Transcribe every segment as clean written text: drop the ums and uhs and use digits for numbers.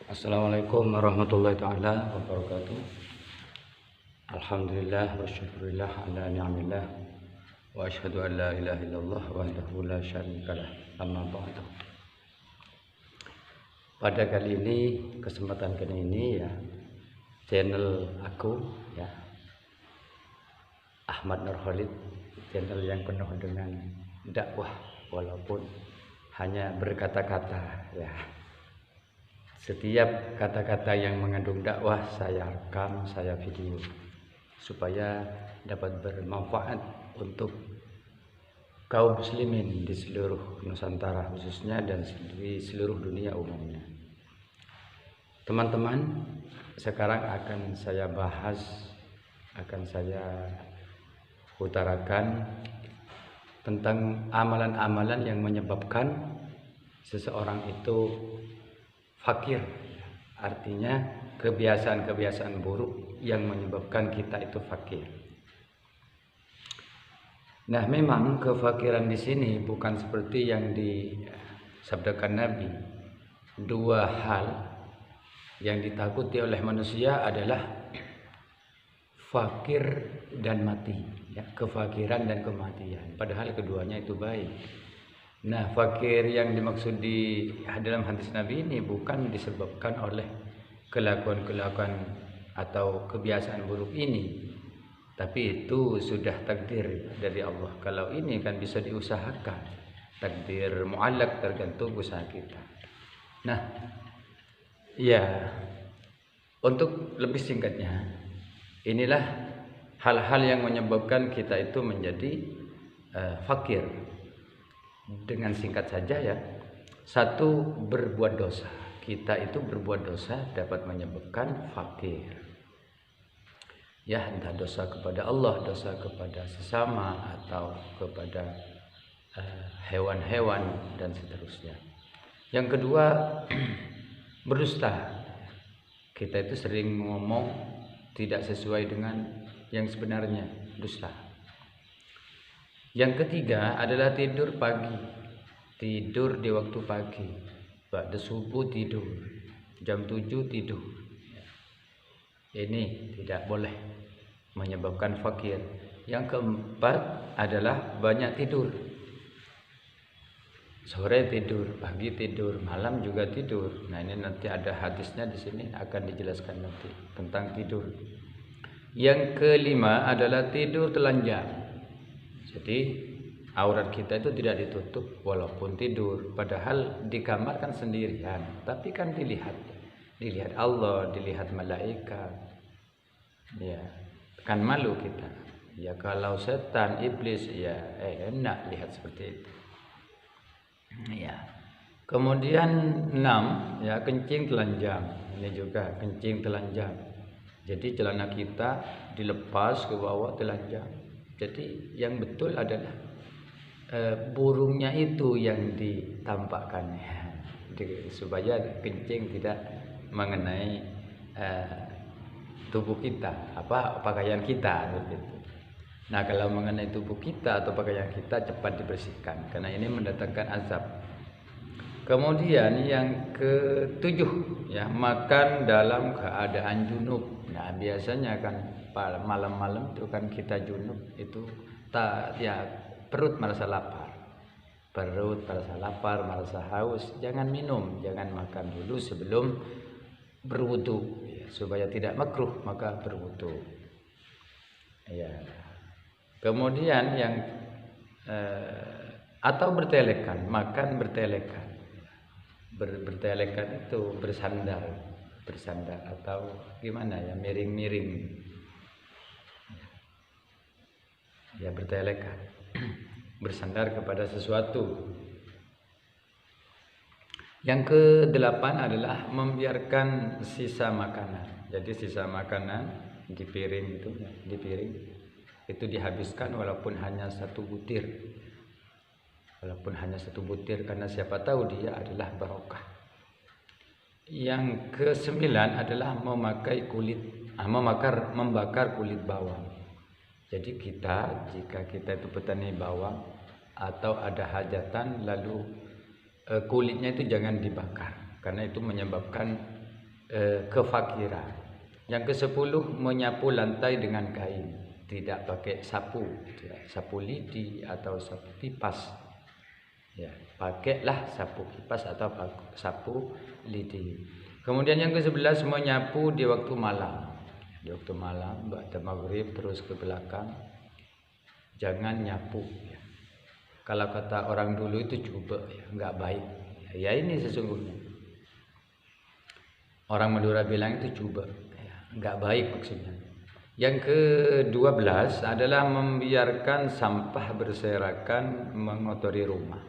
Assalamualaikum warahmatullahi taala wabarakatuh. Alhamdulillah wa syukurillah ala ni'amillah wa asyhadu an la ilaha illallah wahdahu la syarikalah. Amma ba'du. Pada kali ini, kesempatan kali ini ya, channel aku ya, Ahmad Nur Khalid, channel yang penuh dengan dakwah walaupun hanya berkata-kata ya. Setiap kata-kata yang mengandung dakwah saya rekam, saya video supaya dapat bermanfaat untuk kaum muslimin di seluruh Nusantara khususnya dan di seluruh dunia umumnya. Teman-teman, sekarang akan saya bahas, akan saya utarakan tentang amalan-amalan yang menyebabkan seseorang itu fakir, artinya kebiasaan-kebiasaan buruk yang menyebabkan kita itu fakir. Nah, memang kefakiran di sini bukan seperti yang disabdakan Nabi. Dua hal yang ditakuti oleh manusia adalah fakir dan mati, ya, kefakiran dan kematian. Padahal keduanya itu baik. Nah, fakir yang dimaksud di dalam hadis Nabi ini bukan disebabkan oleh kelakuan-kelakuan atau kebiasaan buruk ini, tapi itu sudah takdir dari Allah. Kalau ini kan bisa diusahakan, takdir mu'allaq, tergantung usaha kita. Nah, ya, untuk lebih singkatnya, inilah hal-hal yang menyebabkan kita itu menjadi fakir. Dengan singkat saja ya, satu, berbuat dosa. Kita itu berbuat dosa dapat menyebabkan fakir. Ya, entah dosa kepada Allah, dosa kepada sesama, atau kepada hewan-hewan dan seterusnya. Yang kedua, berdusta. Kita itu sering ngomong tidak sesuai dengan yang sebenarnya, dusta. Yang ketiga adalah tidur pagi, tidur di waktu pagi, pada subuh tidur, jam 7 tidur. Ini tidak boleh menyebabkan fakir. Yang keempat adalah banyak tidur, sore tidur, pagi tidur, malam juga tidur. Nah, ini nanti ada hadisnya di sini akan dijelaskan nanti tentang tidur. Yang kelima adalah tidur telanjang. Jadi aurat kita itu tidak ditutup walaupun tidur, padahal di kamar kan sendirian, tapi kan dilihat Allah, dilihat malaikat. Ya, kan malu kita. Ya, kalau setan, iblis ya enak lihat seperti itu. Ya. Kemudian 6 ya, kencing telanjang. Ini juga kencing telanjang. Jadi celana kita dilepas ke bawah telanjang. Jadi yang betul adalah burungnya itu yang ditampakkan supaya kencing tidak mengenai tubuh kita, pakaian kita gitu. Nah, kalau mengenai tubuh kita atau pakaian kita cepat dibersihkan karena ini mendatangkan azab. Kemudian yang ketujuh ya, makan dalam keadaan junub. Nah, biasanya kan malam-malam itu kan kita junub itu perut merasa lapar, merasa haus, jangan minum, jangan makan dulu sebelum berwudu ya, supaya tidak makruh maka berwudu ya. Kemudian yang atau bertelekan, makan bertelekan. Bertelekan itu bersandar atau gimana ya, miring-miring ya, bertelekan bersandar kepada sesuatu. Yang ke-8 adalah membiarkan sisa makanan. Jadi sisa makanan di piring itu dihabiskan walaupun hanya satu butir, karena siapa tahu dia adalah barokah. Yang ke-9 adalah membakar kulit bawang. Jadi jika kita itu petani bawang atau ada hajatan lalu kulitnya itu jangan dibakar karena itu menyebabkan kefakiran. Yang ke-10 menyapu lantai dengan kain, tidak pakai sapu, sapu lidi atau sapu kipas. Ya, pakailah sapu kipas atau sapu lidi. Kemudian yang ke-11 menyapu di waktu malam. Di waktu malam, ba'da maghrib terus ke belakang, jangan nyapu. Ya. Kalau kata orang dulu itu coba, ya, nggak baik. Ya ini sesungguhnya. Orang Madura bilang itu coba, ya, nggak baik maksudnya. Yang ke-12 adalah membiarkan sampah berserakan mengotori rumah.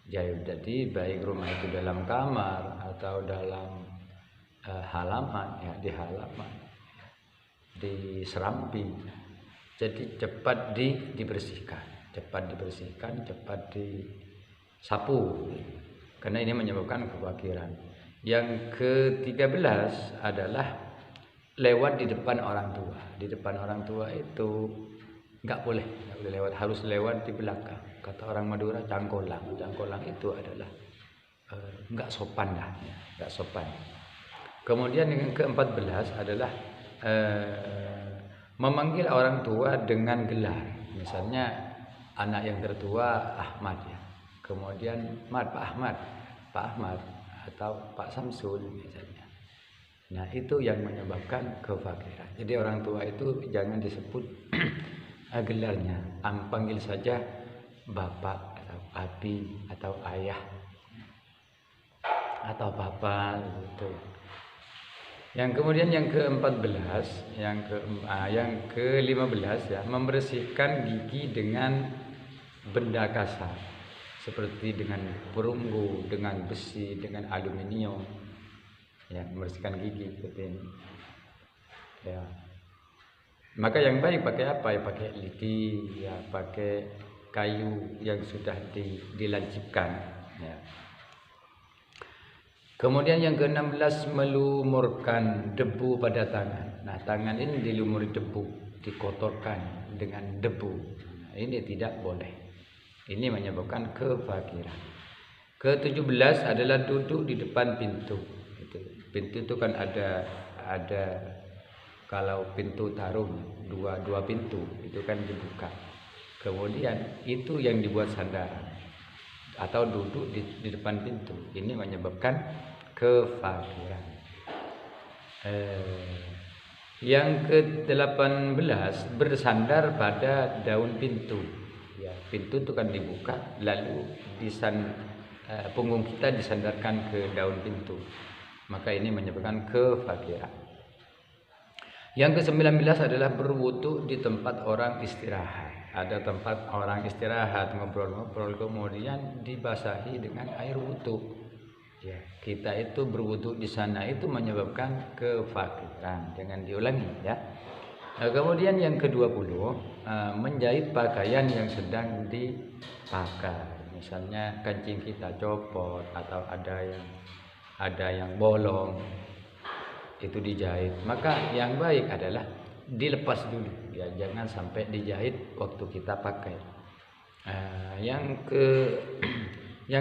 Jadi baik rumah itu dalam kamar atau dalam halaman, ya di halaman, di serambi. Jadi cepat dibersihkan, cepat disapu, karena ini menyebabkan kefakiran. Yang ke-13 adalah lewat di depan orang tua. Di depan orang tua itu nggak boleh lewat, harus lewat di belakang. Kata orang Madura cangkolang. Cangkolang itu adalah nggak sopan lah, ya, nggak sopan. Kemudian yang ke-14 adalah memanggil orang tua dengan gelar. Misalnya anak yang tertua Ahmad, ya. Kemudian Pak Ahmad atau Pak Samsul misalnya. Nah, itu yang menyebabkan kefakiran. Jadi orang tua itu jangan disebut gelarnya, panggil saja bapak atau abi atau ayah atau bapak gitu. Yang kemudian yang ke-14, yang ke-15 ya, membersihkan gigi dengan benda kasar seperti dengan perunggu, dengan besi, dengan aluminium. Ya, membersihkan gigi seperti ini. Ya. Maka yang baik pakai apa? Ya pakai lidi, ya pakai kayu yang sudah dilancipkan, ya. Kemudian yang ke-16 melumurkan debu pada tangan. Nah, tangan ini dilumuri debu, dikotorkan dengan debu. Nah, ini tidak boleh. Ini menyebabkan kefakiran. Ke-17 adalah duduk di depan pintu. Pintu itu kan ada kalau pintu tarung dua pintu itu kan dibuka. Kemudian itu yang dibuat sandaran atau duduk di depan pintu. Ini menyebabkan kefakiran. Yang ke-18 bersandar pada daun pintu. Ya, pintu itu kan dibuka lalu punggung kita disandarkan ke daun pintu. Maka ini menyebabkan kefakiran. Yang ke-19 adalah berwudu di tempat orang istirahat. Ada tempat orang istirahat, ngobrol-ngobrol, kemudian dibasahi dengan air wudu. Ya, kita itu berwudu di sana itu menyebabkan kefakiran. Jangan diulangi, ya. Nah, kemudian yang ke-20 menjahit pakaian yang sedang dipakai. Misalnya kancing kita copot atau ada yang bolong, itu dijahit. Maka yang baik adalah dilepas dulu, ya, jangan sampai dijahit waktu kita pakai. Yang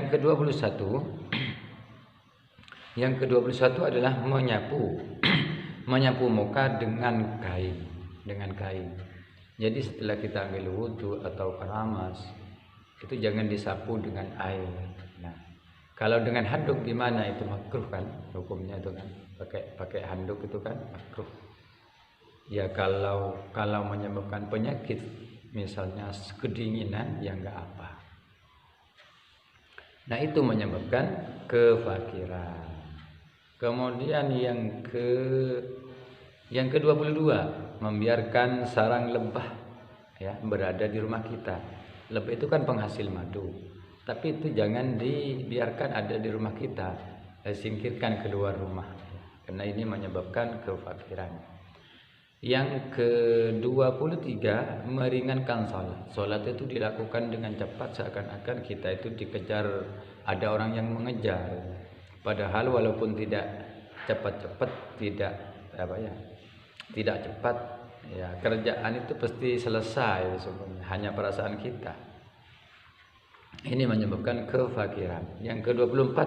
ke-21 adalah menyapu muka dengan kain. Jadi setelah kita ambil wudu atau keramas, itu jangan disapu dengan air. Nah, kalau dengan handuk gimana? Itu makruh kan hukumnya itu kan. Pakai handuk itu kan makruh. Ya kalau menyebabkan penyakit misalnya kedinginan ya enggak apa. Nah, itu menyebabkan kefakiran. Kemudian yang ke-22 membiarkan sarang lebah, ya, berada di rumah kita. Lebah itu kan penghasil madu. Tapi itu jangan dibiarkan ada di rumah kita. Singkirkan keluar rumah. Karena ini menyebabkan kefakiran. Yang ke-23 meringankan salat. Salat itu dilakukan dengan cepat seakan-akan kita itu dikejar, ada orang yang mengejar. Padahal walaupun tidak cepat-cepat, tidak cepat, ya kerjaan itu pasti selesai sebenarnya, hanya perasaan kita. Ini menyebabkan kefakiran. Yang ke-24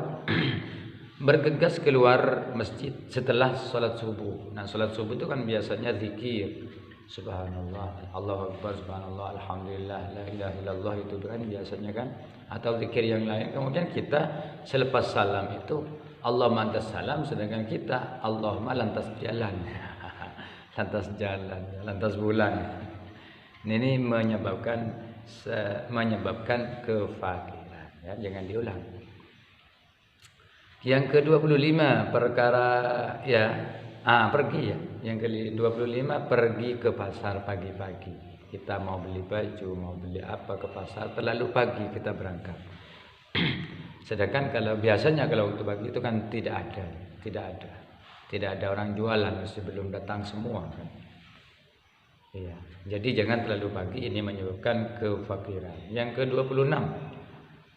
bergegas keluar masjid setelah sholat subuh. Nah, sholat subuh itu kan biasanya zikir, subhanallah, Allahu akbar, subhanallah, alhamdulillah, la ilaha illallah, itu kan biasanya kan, atau zikir yang lain. Kemudian kita selepas salam itu Allah lantas salam, sedangkan kita Allahumma lantas jalan. Lantas jalan, lantas bulan. Ini menyebabkan kefakiran, ya, jangan diulang. Yang ke-25 perkara pergi ya. Yang ke-25 pergi ke pasar pagi-pagi. Kita mau beli baju, mau beli apa ke pasar, terlalu pagi kita berangkat. Sedangkan kalau biasanya kalau waktu pagi itu kan tidak ada orang jualan, sebelum datang semua kan. Iya. Jadi jangan terlalu pagi, ini menyebabkan kefakiran. Yang ke-26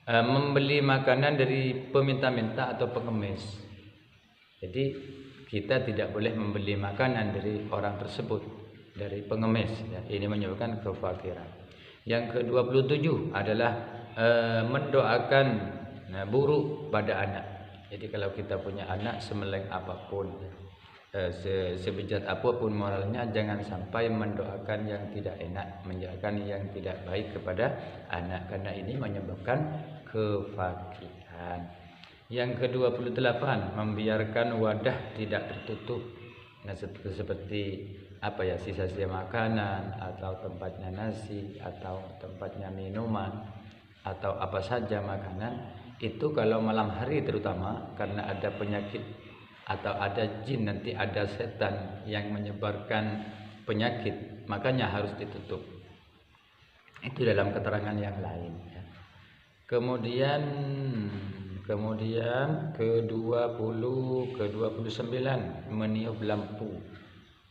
membeli makanan dari peminta-minta atau pengemis. Jadi kita tidak boleh membeli makanan dari orang tersebut, dari pengemis, ya. Ini menyebabkan kefakiran. Yang ke-27 adalah mendoakan buruk pada anak. Jadi kalau kita punya anak semelek apapun, sebejat apapun moralnya, jangan sampai mendoakan yang tidak enak, mendoakan yang tidak baik kepada anak, karena ini menyebabkan kefakiran. Yang ke-28 membiarkan wadah tidak tertutup. Nah, seperti sisa-sisa makanan, atau tempatnya nasi, atau tempatnya minuman, atau apa saja makanan itu, kalau malam hari terutama, karena ada penyakit atau ada jin, nanti ada setan yang menyebarkan penyakit, makanya harus ditutup. Itu dalam keterangan yang lain, ya. Kemudian ke-29 meniup lampu.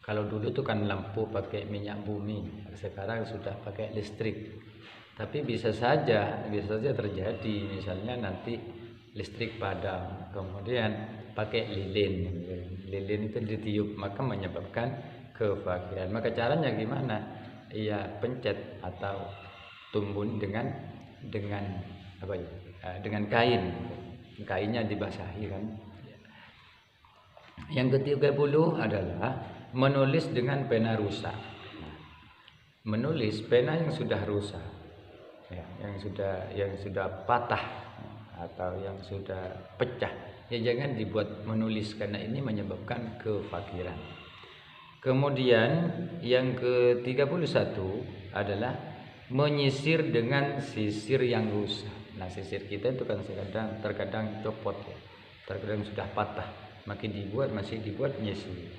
Kalau dulu itu kan lampu pakai minyak bumi, sekarang sudah pakai listrik. Tapi bisa saja terjadi, misalnya nanti listrik padam, kemudian pakai lilin itu ditiup, maka menyebabkan kefakiran. Maka caranya gimana? Iya, pencet atau tumbun dengan kainnya dibasahi kan. Yang ke-30 adalah menulis dengan pena rusak. Menulis pena yang sudah rusak, ya, yang sudah patah atau yang sudah pecah, ya jangan dibuat menulis, karena ini menyebabkan kefakiran. Kemudian yang ke-31 adalah menyisir dengan sisir yang rusak. Nah, sisir kita itu kan terkadang copot, ya, terkadang sudah patah, masih dibuat nyisir.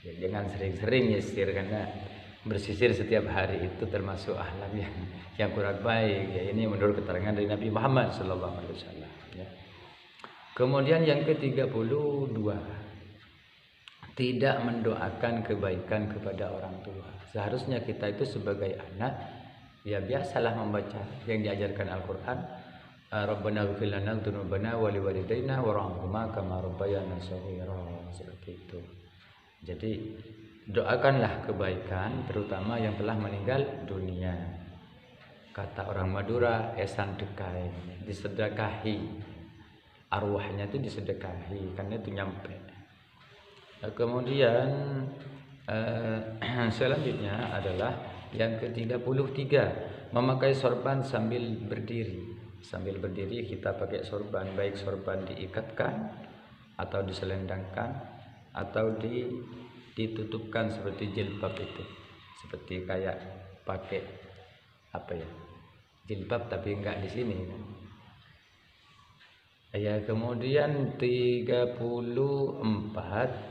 Ya, jangan sering-sering nyisir, karena bersisir setiap hari itu termasuk akhlak yang kurang baik, ya. Ini menurut keterangan dari Nabi Muhammad SAW, ya. Kemudian yang ke-32 tidak mendoakan kebaikan kepada orang tua. Seharusnya kita itu sebagai anak, ya biasalah membaca yang diajarkan Al-Quran. Rabbana ighfir lana dzunubana wa liwalidayna warhamhuma kama rabbayana shaghira, seperti itu. Jadi doakanlah kebaikan, terutama yang telah meninggal dunia. Kata orang Madura, esan dekai, disedekahi, arwahnya itu disedekahi, karena itu nyampe. Kemudian selanjutnya adalah yang ke-33, memakai sorban sambil berdiri. Sambil berdiri kita pakai sorban, baik sorban diikatkan atau diselendangkan atau ditutupkan seperti jilbab itu, seperti kayak pakai jilbab tapi enggak di sini kan. Ya, kemudian 34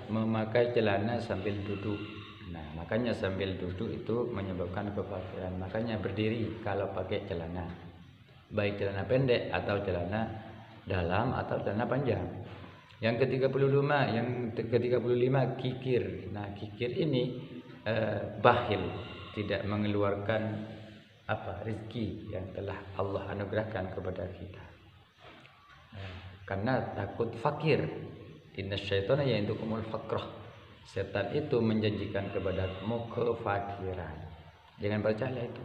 memakai celana sambil duduk. Nah, makanya sambil duduk itu menyebabkan kefakiran. Makanya berdiri kalau pakai celana, baik celana pendek atau celana dalam atau celana panjang. Yang ke-35 kikir. Nah, kikir ini bakhil, tidak mengeluarkan rezeki yang telah Allah anugerahkan kepada kita. Karena takut fakir. Innasyaitana ya'idukumul faqrah. Setan itu menjanjikan kepadamu kefakiran. Jangan percaya itu.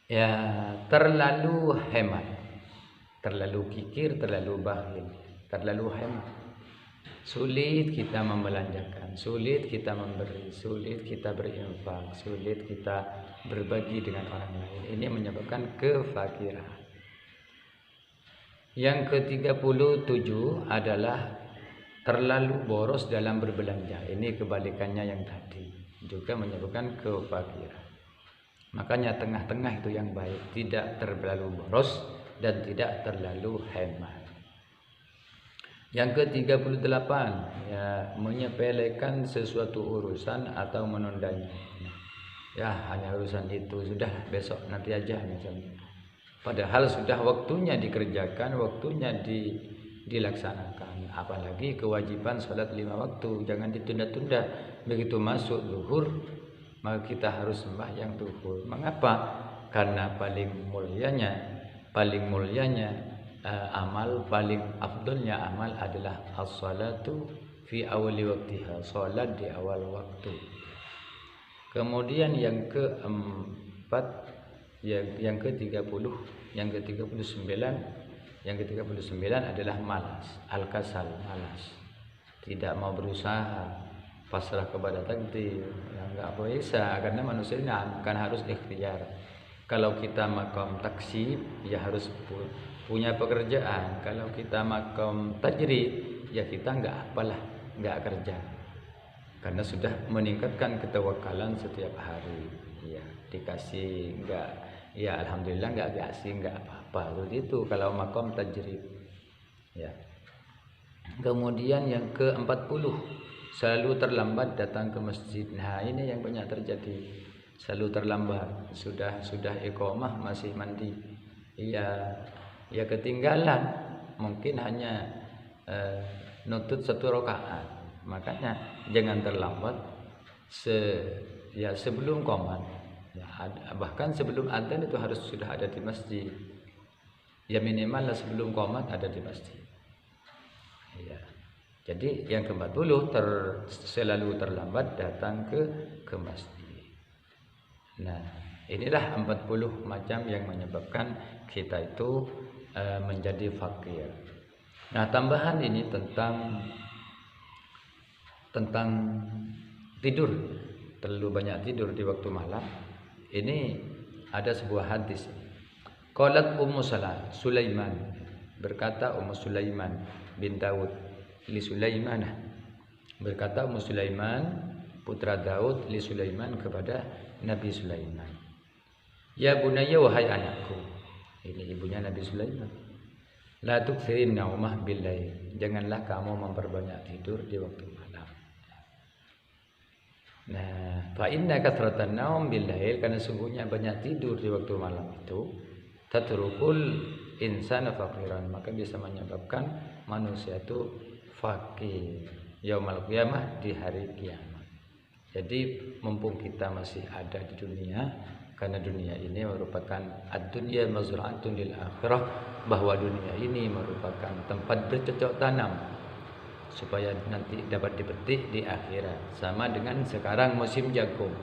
Ya, terlalu hemat. terlalu kikir, terlalu bakhil, terlalu hemat. Sulit kita membelanjakan, sulit kita memberi, sulit kita berinfak, sulit kita berbagi dengan orang lain. Ini menyebabkan kefakiran. Yang ke-37 adalah terlalu boros dalam berbelanja. Ini kebalikannya yang tadi, juga menyebabkan kefakiran. Makanya tengah-tengah itu yang baik, tidak terlalu boros dan tidak terlalu hemat. Yang ke-38, ya, menyepelekan sesuatu urusan atau menundanya. Ya, hanya urusan itu, sudah besok nanti aja misalnya. Padahal sudah waktunya dikerjakan, waktunya dilaksanakan. Apalagi kewajiban salat 5 waktu, jangan ditunda-tunda. Begitu masuk zuhur, maka kita harus sembahyang zuhur. Mengapa? Karena paling mulianya amal, paling afdolnya amal adalah as-salatu fi awali waktiha, salat di awal waktu. Kemudian yang keempat, yang ke-30, yang ke-39 adalah malas, al-kasal, malas. Tidak mau berusaha, pasrah kepada takdir. Ya, enggak bisa, karena manusia ini kan harus ikhtiar. Kalau kita maqam taksib, ya harus punya pekerjaan. Kalau kita makom tajrid, ya kita enggak kerja, karena sudah meningkatkan ketawakalan setiap hari. Ya, dikasih enggak, ya alhamdulillah, enggak dikasih enggak apa-apa. Begitu kalau makom tajrid. Ya. Kemudian yang ke-40, selalu terlambat datang ke masjid. Nah, ini yang banyak terjadi. Selalu terlambat, sudah iqamah masih mandi. Ya ketinggalan, mungkin hanya nutut 1 rakaat. Makanya jangan terlambat sebelum qomat. Ya, bahkan sebelum adzan itu harus sudah ada di masjid. Ya minimal sebelum qomat ada di masjid. Ya. Jadi yang ke-40 selalu terlambat datang ke masjid. Nah, inilah 40 macam yang menyebabkan kita itu menjadi fakir. Nah, tambahan ini tentang tidur, terlalu banyak tidur di waktu malam. Ini ada sebuah hadis. Qalat Ummu Sulaiman, berkata Ummu Sulaiman bin Daud li Sulaimanah, berkata Ummu Sulaiman putra Daud li Sulaiman kepada Nabi Sulaiman, ya bunayya, wahai anakku. Ini ibunya Nabi Sulaiman. La tukthirin naumah billail, janganlah kamu memperbanyak tidur di waktu malam. Nah, fa inna kathratan naum billail, karena sungguhnya banyak tidur di waktu malam itu tatrukul insana faqiran, maka bisa menyebabkan manusia itu fakir yaumul qiyamah, di hari kiamat. Jadi mumpung kita masih ada di dunia, karena dunia ini merupakan ad-dunya mazra'atun lil akhirah, bahwa dunia ini merupakan tempat bercocok tanam supaya nanti dapat dipetik di akhirat. Sama dengan sekarang musim jagung,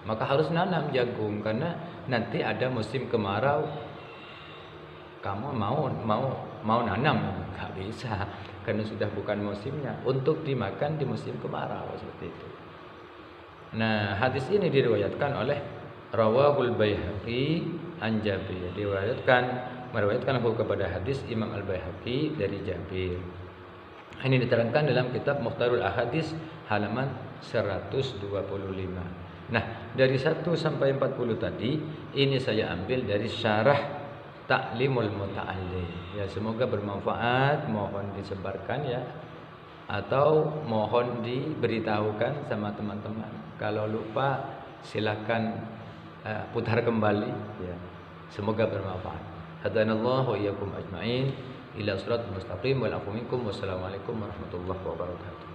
maka harus nanam jagung, karena nanti ada musim kemarau. Kamu mau nanam, nggak bisa, karena sudah bukan musimnya untuk dimakan di musim kemarau, seperti itu. Nah, hadis ini diriwayatkan oleh Rawahul Baihaqi an Jabir, meriwayatkan kepada hadis Imam Al-Baihaqi dari Jabir. Ini diterangkan dalam kitab Mukhtarul Ahadis halaman 125. Nah, dari 1 sampai 40 tadi ini saya ambil dari syarah Ta'limul Muta'allim. Ya, semoga bermanfaat, mohon disebarkan ya, atau mohon diberitahukan sama teman-teman. Kalau lupa silakan putar kembali ya. Semoga bermanfaat. Hadanallahu wa iyyakum ajma'in ila shiratal mustaqim wal afu minkum. Wassalamualaikum warahmatullahi wabarakatuh.